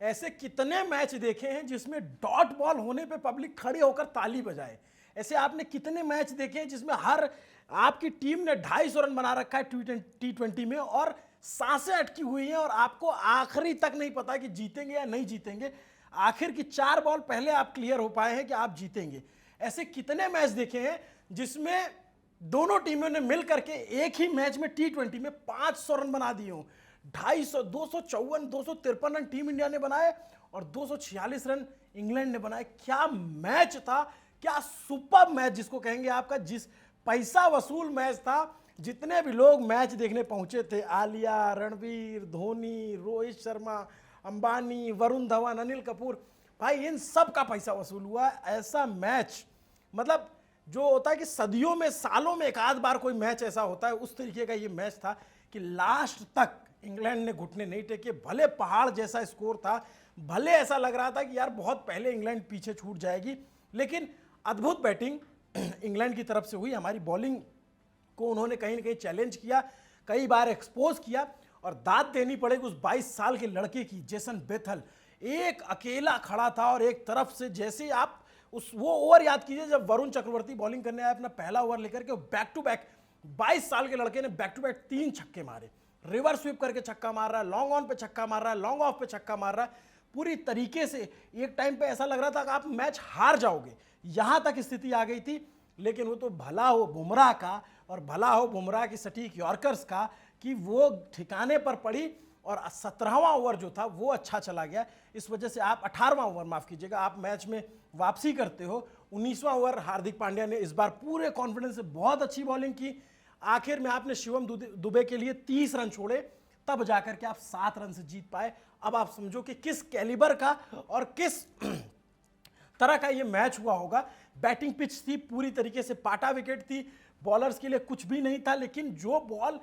ऐसे कितने मैच देखे हैं जिसमें डॉट बॉल होने पे पब्लिक खड़े होकर ताली बजाए। ऐसे आपने कितने मैच देखे हैं जिसमें हर आपकी टीम ने 250 रन बना रखा है T20 में और सांसें अटकी हुई हैं और आपको आखिरी तक नहीं पता कि जीतेंगे या नहीं जीतेंगे। आखिर की 4 बॉल पहले आप क्लियर हो पाए हैं कि आप जीतेंगे। ऐसे कितने मैच देखे हैं जिसमें दोनों टीमों ने मिल करके एक ही मैच में T20 में 500 रन बना दिए हों। 250, 254, 253 रन टीम इंडिया ने बनाए और 246 रन इंग्लैंड ने बनाए। क्या मैच था, क्या सुपर मैच जिसको कहेंगे आपका, जिस पैसा वसूल मैच था। जितने भी लोग मैच देखने पहुंचे थे, आलिया, रणवीर, धोनी, रोहित शर्मा, अंबानी, वरुण धवन, अनिल कपूर, भाई इन सब का पैसा वसूल हुआ। ऐसा मैच मतलब जो होता है कि सदियों में, सालों में एक आध बार कोई मैच ऐसा होता है, उस तरीके का ये मैच था कि लास्ट तक इंग्लैंड ने घुटने नहीं टेके। भले पहाड़ जैसा स्कोर था, भले ऐसा लग रहा था कि यार बहुत पहले इंग्लैंड पीछे छूट जाएगी, लेकिन अद्भुत बैटिंग इंग्लैंड की तरफ से हुई। हमारी बॉलिंग को उन्होंने कहीं ना कहीं चैलेंज किया, कई बार एक्सपोज किया और दाद देनी पड़ेगी उस 22 साल के लड़के की। जेसन बेथल एक अकेला खड़ा था और एक तरफ से, जैसे आप उस वो ओवर याद कीजिए जब वरुण चक्रवर्ती बॉलिंग करने आया अपना पहला ओवर लेकर के, बैक टू बैक 22 साल के लड़के ने बैक टू बैक 3 छक्के मारे। रिवर्स स्वीप करके छक्का मार रहा है, लॉन्ग ऑन पे छक्का मार रहा है, लॉन्ग ऑफ पे छक्का मार रहा है, पूरी तरीके से। एक टाइम पे ऐसा लग रहा था कि आप मैच हार जाओगे, यहां तक स्थिति आ गई थी। लेकिन वो तो भला हो बुमराह का और भला हो बुमराह की सटीक यॉर्कर्स का कि वो ठिकाने पर पड़ी और 17वां ओवर जो था वो अच्छा चला गया। इस वजह से आप 18वां ओवर, माफ कीजिएगा, आप मैच में वापसी करते हो। 19वां ओवर हार्दिक पांड्या ने इस बार पूरे कॉन्फिडेंस से बहुत अच्छी बॉलिंग की। आखिर में आपने शिवम दुबे के लिए 30 रन छोड़े, तब जाकर के आप 7 रन से जीत पाए। अब आप समझो कि किस कैलिबर का और किस तरह का ये मैच हुआ होगा। बैटिंग पिच थी पूरी तरीके से, पाटा विकेट थी, बॉलर्स के लिए कुछ भी नहीं था। लेकिन जो बॉल,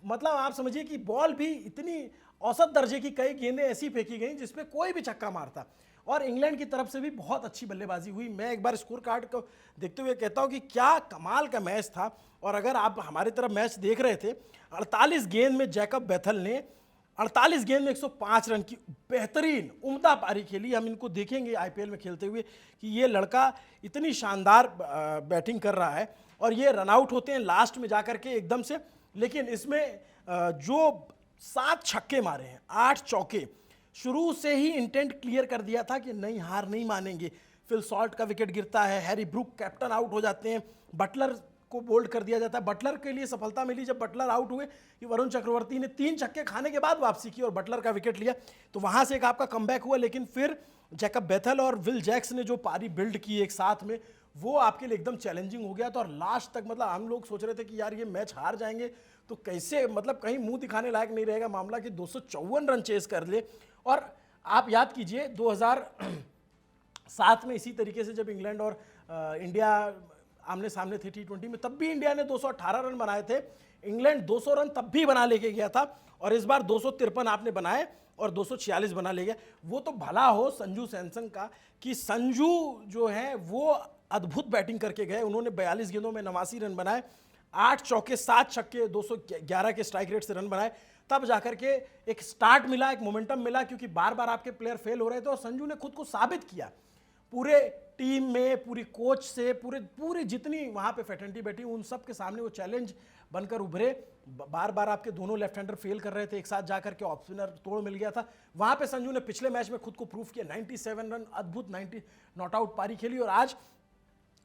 मतलब आप समझिए कि बॉल भी इतनी औसत दर्जे की, कई गेंदें ऐसी फेंकी गई जिसपे कोई भी छक्का मारता। और इंग्लैंड की तरफ से भी बहुत अच्छी बल्लेबाजी हुई। मैं एक बार स्कोर कार्ड को देखते हुए कहता हूं कि क्या कमाल का मैच था। और अगर आप हमारी तरफ मैच देख रहे थे, 48 गेंद में जैकब बेथल ने 48 गेंद में 105 रन की बेहतरीन उम्दा पारी खेली। हम इनको देखेंगे आईपीएल में खेलते हुए कि ये लड़का इतनी शानदार बैटिंग कर रहा है। और ये रन आउट होते हैं लास्ट में जाकर के एकदम से। लेकिन इसमें जो 7 छक्के मारे हैं, 8 चौके, शुरू से ही इंटेंट क्लियर कर दिया था कि नहीं, हार नहीं मानेंगे। फिल सॉल्ट का विकेट गिरता है, हैरी ब्रूक कैप्टन आउट हो जाते हैं, बटलर को बोल्ड कर दिया जाता है। बटलर के लिए सफलता मिली जब बटलर आउट हुए कि वरुण चक्रवर्ती ने 3 छक्के खाने के बाद वापसी की और बटलर का विकेट लिया, तो वहां से एक आपका कमबैक हुआ। लेकिन फिर जैकब बेथल और विल जैक्स ने जो पारी बिल्ड की एक साथ में, वो आपके लिए एकदम चैलेंजिंग हो गया था। और लास्ट तक मतलब हम लोग सोच रहे थे कि यार ये मैच हार जाएंगे तो कैसे, मतलब कहीं मुंह दिखाने लायक नहीं रहेगा मामला कि 254 रन चेस कर ले। और आप याद कीजिए 2007 में इसी तरीके से जब इंग्लैंड और इंडिया आमने सामने थे T20 में, तब भी इंडिया ने 218 रन बनाए थे। इंग्लैंड 200 रन तब भी बना लेके गया था और इस बार 253 आपने बनाए और 246 बना ले गया। वो तो भला हो संजू सैमसन का कि संजू जो है वो अद्भुत बैटिंग करके गए। उन्होंने 42 गेंदों में 89 रन बनाए, 8 चौके 7 छक्के, 211 के स्ट्राइक रेट से रन बनाए। तब जाकर के एक स्टार्ट मिला, एक मोमेंटम मिला, क्योंकि बार बार आपके प्लेयर फेल हो रहे थे और संजू ने खुद को साबित किया पूरे टीम में, पूरी कोच से, पूरी जितनी वहां पे फैटेंटी बैठी उन सब के सामने वो चैलेंज बनकर उभरे। बार बार आपके दोनों लेफ्ट हैंडर फेल कर रहे थे, एक साथ जाकर के ऑफ स्पिनर तोड़ मिल गया था। वहां पे संजू ने पिछले मैच में खुद को प्रूफ किया, 97 रन, अद्भुत 90 नॉट आउट पारी खेली। और आज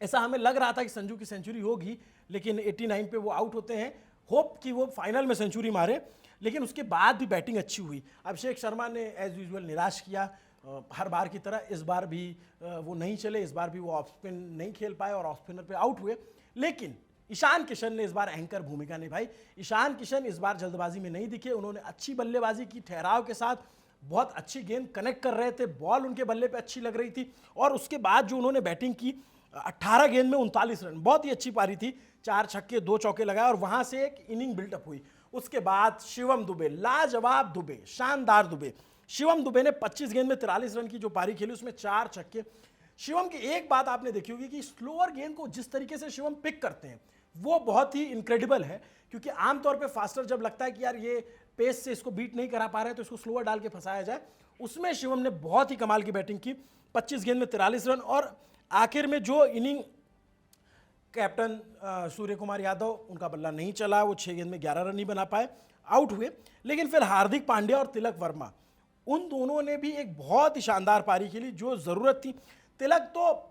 ऐसा हमें लग रहा था कि संजू की सेंचुरी होगी, लेकिन 89 पे वो आउट होते हैं। होप कि वो फाइनल में सेंचुरी मारे, लेकिन उसके बाद भी बैटिंग अच्छी हुई। अभिषेक शर्मा ने एज यूजुअल निराश किया, हर बार की तरह इस बार भी वो नहीं चले, इस बार भी वो ऑफ स्पिन नहीं खेल पाए और ऑफ स्पिनर पे आउट हुए। लेकिन ईशान किशन ने इस बार एंकर भूमिका निभाई। ईशान किशन इस बार जल्दबाजी में नहीं दिखे, उन्होंने अच्छी बल्लेबाजी की, ठहराव के साथ बहुत अच्छी गेंद कनेक्ट कर रहे थे, बॉल उनके बल्ले पे अच्छी लग रही थी। और उसके बाद जो उन्होंने बैटिंग की, 18 गेंद में 39 रन, बहुत ही अच्छी पारी थी, 4 छक्के 2 चौके लगाए और वहां से एक इनिंग बिल्डअप हुई। उसके बाद शिवम दुबे, लाजवाब दुबे, शानदार दुबे। शिवम दुबे ने 25 गेंद में 43 रन की जो पारी खेली उसमें 4 छक्के। शिवम की एक बात आपने देखी होगी कि स्लोअर गेंद को जिस तरीके से शिवम पिक करते हैं वो बहुत ही इनक्रेडिबल है, क्योंकि आमतौर पे फास्टर जब लगता है कि यार ये पेस से इसको बीट नहीं करा पा रहे तो इसको स्लोअर डाल के फंसाया जाए, उसमें शिवम ने बहुत ही कमाल की बैटिंग की, 25 गेंद में 43 रन। और आखिर में जो इनिंग कैप्टन सूर्य कुमार यादव, उनका बल्ला नहीं चला, वो 6 गेंद में 11 रन नहीं बना पाए, आउट हुए। लेकिन फिर हार्दिक पांड्या और तिलक वर्मा, उन दोनों ने भी एक बहुत ही शानदार पारी खेली जो ज़रूरत थी। तिलक तो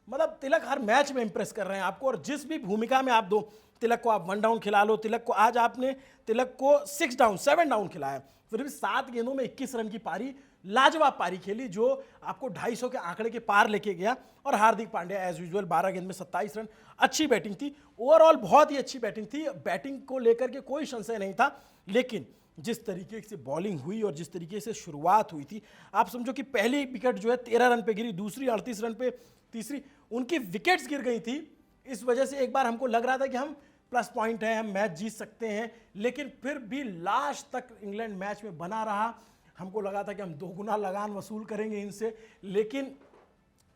मतलब तिलक हर मैच में इंप्रेस कर रहे हैं आपको, और जिस भी भूमिका में आप दो तिलक को, आप 1 डाउन खिला लो तिलक को, आज आपने तिलक को 7 डाउन खिलाया, फिर भी 7 गेंदों में 21 रन की पारी, लाजवाब पारी खेली जो आपको 250 के आंकड़े के पार लेके गया। और हार्दिक पांड्या एज यूजुअल 12 गेंद में 27 रन, अच्छी बैटिंग थी, ओवरऑल बहुत ही अच्छी बैटिंग थी, बैटिंग को लेकर के कोई संशय नहीं था। लेकिन जिस तरीके से बॉलिंग हुई और जिस तरीके से शुरुआत हुई थी, आप समझो कि पहली विकेट जो है 13 रन पे गिरी, दूसरी 38 रन पे, तीसरी, उनकी विकेट्स गिर गई थी। इस वजह से एक बार हमको लग रहा था कि हम प्लस पॉइंट है, हम मैच जीत सकते हैं, लेकिन फिर भी लास्ट तक इंग्लैंड मैच में बना रहा। हमको लगा था कि हम 2 गुना लगान वसूल करेंगे इनसे, लेकिन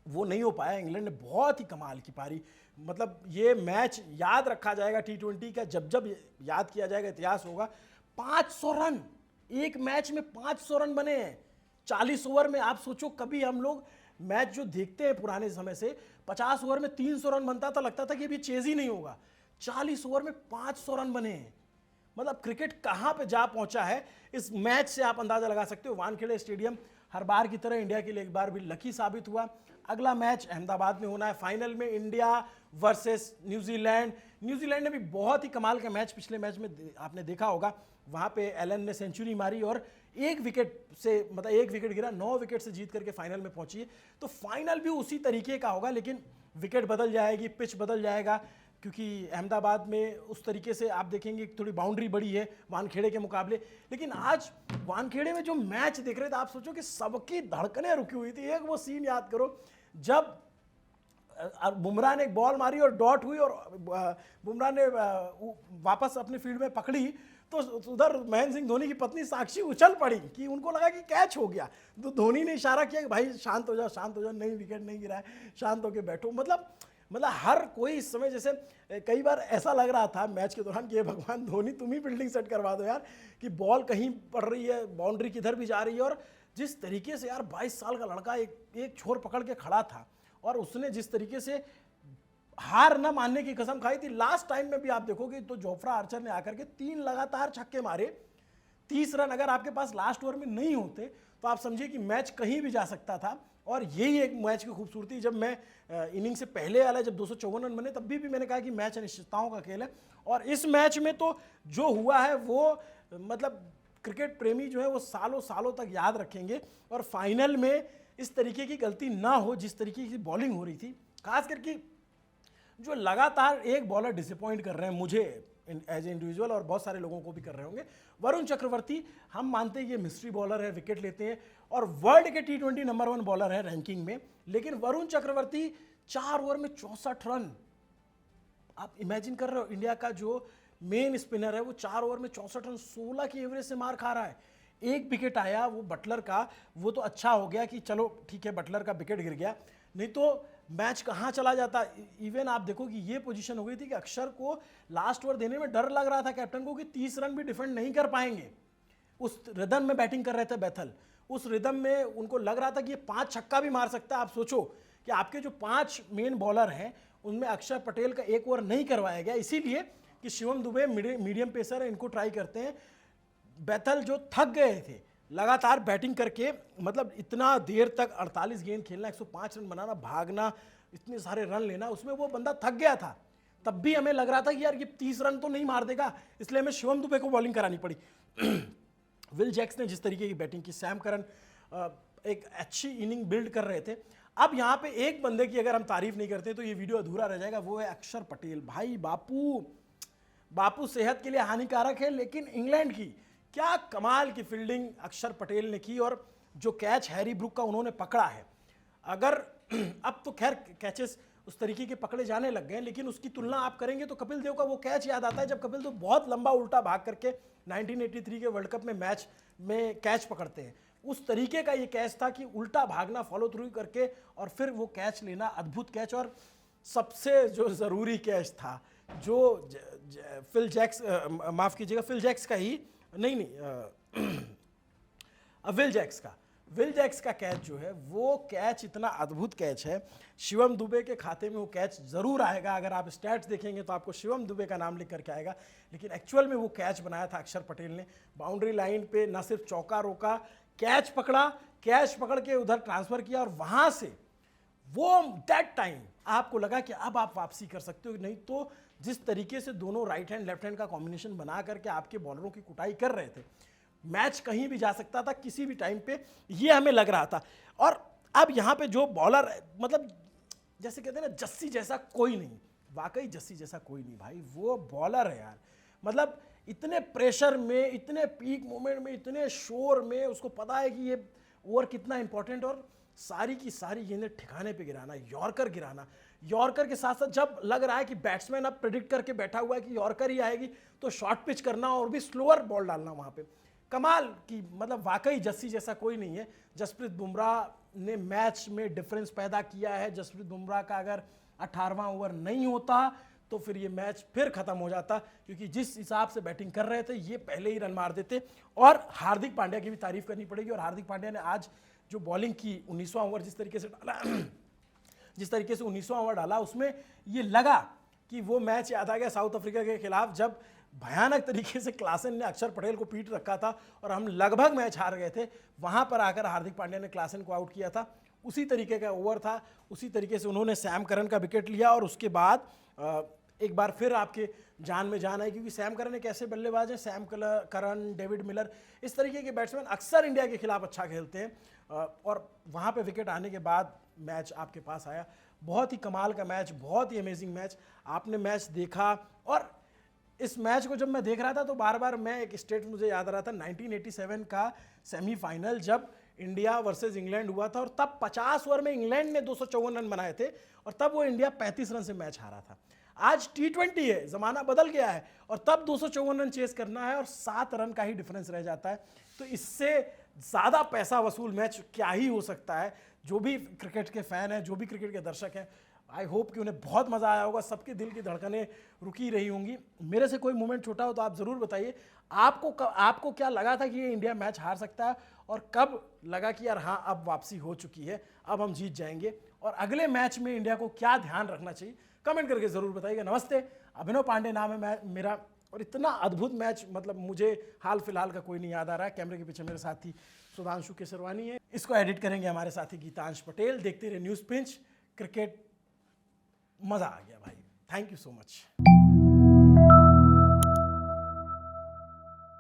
वो नहीं हो पाया। इंग्लैंड ने बहुत ही कमाल की पारी, मतलब ये मैच याद रखा जाएगा T20 का, जब जब याद किया जाएगा इतिहास होगा। 500 रन एक मैच में, 500 रन बने हैं 40 ओवर में। आप सोचो, कभी हम लोग मैच जो देखते हैं पुराने समय से, 50 ओवर में 300 रन बनता था, लगता था कि अभी चेज ही नहीं होगा। 40 ओवर में 500 रन बने हैं, मतलब क्रिकेट कहां पे जा पहुंचा है। इस मैच से आप अंदाजा लगा सकते हो। वानखेड़े स्टेडियम हर बार की तरह इंडिया के लिए एक बार भी लकी साबित हुआ। अगला मैच अहमदाबाद में होना है, फाइनल में इंडिया वर्सेस न्यूजीलैंड। न्यूजीलैंड ने भी बहुत ही कमाल का मैच, पिछले मैच में आपने देखा होगा, वहां पे एलन ने सेंचुरी मारी और 1 विकेट से, मतलब 1 विकेट गिरा, 9 विकेट से जीत करके फाइनल में पहुंची है। तो फाइनल भी उसी तरीके का होगा, लेकिन विकेट बदल जाएगी, पिच बदल जाएगा, क्योंकि अहमदाबाद में उस तरीके से आप देखेंगे थोड़ी बाउंड्री बड़ी है वानखेड़े के मुकाबले। लेकिन आज वानखेड़े में जो मैच देख रहे थे, आप सोचो कि सबकी धड़कनें रुकी हुई थी। एक वो सीन याद करो जब बुमराह ने एक बॉल मारी और डॉट हुई और बुमराह ने वापस अपनी फील्ड में पकड़ी, तो उधर महेंद्र सिंह धोनी की पत्नी साक्षी उछल पड़ी कि उनको लगा कि कैच हो गया। तो धोनी ने इशारा किया कि भाई शांत हो जाओ, शांत हो जाओ, नहीं विकेट नहीं गिरा है, शांत होकर बैठो। मतलब हर कोई इस समय, जैसे कई बार ऐसा लग रहा था मैच के दौरान कि भगवान धोनी तुम ही फील्डिंग सेट करवा दो यार, कि बॉल कहीं पड़ रही है, बाउंड्री किधर भी जा रही है। और जिस तरीके से यार 22 साल का लड़का एक छोर पकड़ के खड़ा था, और उसने जिस तरीके से हार न मानने की कसम खाई थी। लास्ट टाइम में भी आप देखोगे तो जोफ्रा आर्चर ने आकर के 3 लगातार छक्के मारे, 30 रन अगर आपके पास लास्ट ओवर में नहीं होते तो आप समझिए कि मैच कहीं भी जा सकता था। और यही एक मैच की खूबसूरती। जब मैं इनिंग से पहले वाला जब 254 रन बने, तब भी मैंने कहा कि मैच अनिश्चितताओं का खेल है। और इस मैच में तो जो हुआ है वो, मतलब क्रिकेट प्रेमी जो है वो सालों सालों तक याद रखेंगे। और फाइनल में इस तरीके की गलती ना हो जिस तरीके की बॉलिंग हो रही थी, खास करके जो लगातार एक बॉलर डिसअपॉइंट कर रहे हैं मुझे एज ए इंडिविजुअल, और बहुत सारे लोगों को भी कर रहे होंगे। वरुण चक्रवर्ती, हम मानते हैं ये मिस्ट्री बॉलर है, विकेट लेते हैं और वर्ल्ड के T20 नंबर 1 बॉलर है रैंकिंग में, लेकिन वरुण चक्रवर्ती 4 ओवर में 64 रन। आप इमेजिन कर रहे हो, इंडिया का जो मेन स्पिनर है वो 4 ओवर में 64 रन 16 की एवरेज से मार खा रहा है। 1 विकेट आया वो बटलर का, वो तो अच्छा हो गया कि चलो ठीक है बटलर का विकेट गिर गया, नहीं तो मैच कहाँ चला जाता। इवन आप देखो कि ये पोजीशन हो गई थी कि अक्षर को लास्ट ओवर देने में डर लग रहा था कैप्टन को कि 30 रन भी डिफेंड नहीं कर पाएंगे। उस रिदम में बैटिंग कर रहे थे बैथल, उस रिदम में उनको लग रहा था कि ये 5 छक्का भी मार सकता है। आप सोचो कि आपके जो 5 मेन बॉलर हैं उनमें अक्षर पटेल का 1 ओवर नहीं करवाया गया, इसीलिए कि शिवम दुबे मीडियम पेसर है, इनको ट्राई करते हैं। बैथल जो थक गए थे लगातार बैटिंग करके, मतलब इतना देर तक 48 गेंद खेलना, 105 रन बनाना, भागना, इतने सारे रन लेना, उसमें वो बंदा थक गया था। तब भी हमें लग रहा था कि यार ये 30 रन तो नहीं मार देगा, इसलिए हमें शिवम दुबे को बॉलिंग करानी पड़ी। विल जैक्स ने जिस तरीके की बैटिंग की, सैम करन एक अच्छी इनिंग बिल्ड कर रहे थे। अब यहाँ पे एक बंदे की अगर हम तारीफ नहीं करते तो ये वीडियो अधूरा रह जाएगा, वो है अक्षर पटेल। भाई बापू सेहत के लिए हानिकारक है, लेकिन इंग्लैंड की क्या कमाल की फील्डिंग अक्षर पटेल ने की, और जो कैच हैरी ब्रुक का उन्होंने पकड़ा है। अगर अब तो खैर कैचेस उस तरीके के पकड़े जाने लग गए, लेकिन उसकी तुलना आप करेंगे तो कपिल देव का वो कैच याद आता है, जब कपिल देव बहुत लंबा उल्टा भाग करके 1983 के वर्ल्ड कप में मैच में कैच पकड़ते हैं। उस तरीके का ये कैच था कि उल्टा भागना, फॉलो थ्रू करके और फिर वो कैच लेना, अद्भुत कैच। और सबसे जो ज़रूरी कैच था जो फिल जैक्स, माफ़ कीजिएगा, फिल जैक्स का ही नहीं विल जैक्स का, विल जैक्स का कैच जो है वो कैच इतना अद्भुत कैच है। शिवम दुबे के खाते में वो कैच जरूर आएगा, अगर आप स्टैट्स देखेंगे तो आपको शिवम दुबे का नाम लिख करके आएगा, लेकिन एक्चुअल में वो कैच बनाया था अक्षर पटेल ने। बाउंड्री लाइन पे न सिर्फ चौका रोका, कैच पकड़ा, कैच पकड़ के उधर ट्रांसफर किया और वहां से वो दैट टाइम आपको लगा कि अब आप वापसी कर सकते हो। नहीं तो जिस तरीके से दोनों राइट हैंड लेफ्ट हैंड का कॉम्बिनेशन बना करके आपके बॉलरों की कुटाई कर रहे थे, मैच कहीं भी जा सकता था किसी भी टाइम पे, ये हमें लग रहा था। और अब यहाँ पे जो बॉलर, मतलब जैसे कहते हैं ना, जस्सी जैसा कोई नहीं, वाकई जस्सी जैसा कोई नहीं भाई, वो बॉलर है यार। मतलब इतने प्रेशर में, इतने पीक मोमेंट में, इतने शोर में उसको पता है कि ये ओवर कितना इंपॉर्टेंट, और सारी की सारी गेंदें ठिकाने पे गिराना, यॉर्कर गिराना। यॉर्कर के साथ साथ जब लग रहा है कि बैट्समैन अब प्रेडिक्ट करके बैठा हुआ है कि यॉर्कर ही आएगी, तो शॉर्ट पिच करना और भी स्लोअर बॉल डालना वहाँ पे, कमाल की। मतलब वाकई जस्सी जैसा कोई नहीं है। जसप्रीत बुमराह ने मैच में डिफरेंस पैदा किया है। जसप्रीत बुमराह का अगर 18वां ओवर नहीं होता तो फिर ये मैच फिर खत्म हो जाता, क्योंकि जिस हिसाब से बैटिंग कर रहे थे ये पहले ही रन मार देते। और हार्दिक पांड्या की भी तारीफ करनी पड़ेगी, और हार्दिक पांड्या ने आज जो बॉलिंग की, 19वां ओवर जिस तरीके से डाला जिस तरीके से 19वां ओवर डाला, उसमें ये लगा कि वो मैच याद आ गया साउथ अफ्रीका के खिलाफ, जब भयानक तरीके से क्लासन ने अक्षर पटेल को पीट रखा था और हम लगभग मैच हार गए थे। वहां पर आकर हार्दिक पांड्या ने क्लासन को आउट किया था। उसी तरीके का ओवर था, उसी तरीके से उन्होंने सैम करन का विकेट लिया, और उसके बाद एक बार फिर आपके जान में जान आई, क्योंकि सैम करन एक ऐसे बल्लेबाज हैं, सैम करन, डेविड मिलर, इस तरीके के बैट्समैन अक्सर इंडिया के खिलाफ अच्छा खेलते हैं। और वहाँ पे विकेट आने के बाद मैच आपके पास आया। बहुत ही कमाल का मैच, बहुत ही अमेजिंग मैच। आपने मैच देखा, और इस मैच को जब मैं देख रहा था तो बार बार मैं एक स्टेट मुझे याद आ रहा था, 1987 का सेमीफाइनल जब इंडिया वर्सेस इंग्लैंड हुआ था, और तब 50 ओवर में इंग्लैंड ने 254 रन बनाए थे, और तब वो इंडिया 35 रन से मैच हारा था। आज T20 है, जमाना बदल गया है, और तब 254 रन चेस करना है और 7 रन का ही डिफरेंस रह जाता है। तो इससे ज़्यादा पैसा वसूल मैच क्या ही हो सकता है। जो भी क्रिकेट के फैन हैं, जो भी क्रिकेट के दर्शक हैं, आई होप कि उन्हें बहुत मज़ा आया होगा, सबके दिल की धड़कनें रुकी रही होंगी। मेरे से कोई मोमेंट छोटा हो तो आप ज़रूर बताइए, आपको क्या लगा था कि ये इंडिया मैच हार सकता है, और कब लगा कि यार हाँ अब वापसी हो चुकी है, अब हम जीत जाएंगे, और अगले मैच में इंडिया को क्या ध्यान रखना चाहिए, कमेंट करके ज़रूर बताइएगा। नमस्ते, अभिनव पांडे नाम है मेरा, और इतना अद्भुत मैच, मतलब मुझे हाल फिलहाल का कोई नहीं याद आ रहा है। कैमरे के पीछे मेरे साथी सुधांशु केसरवानी है, इसको एडिट करेंगे हमारे साथी गीतांश पटेल। देखते रहे न्यूज़ पिंच, क्रिकेट मज़ा आ गया भाई। Thank you so much.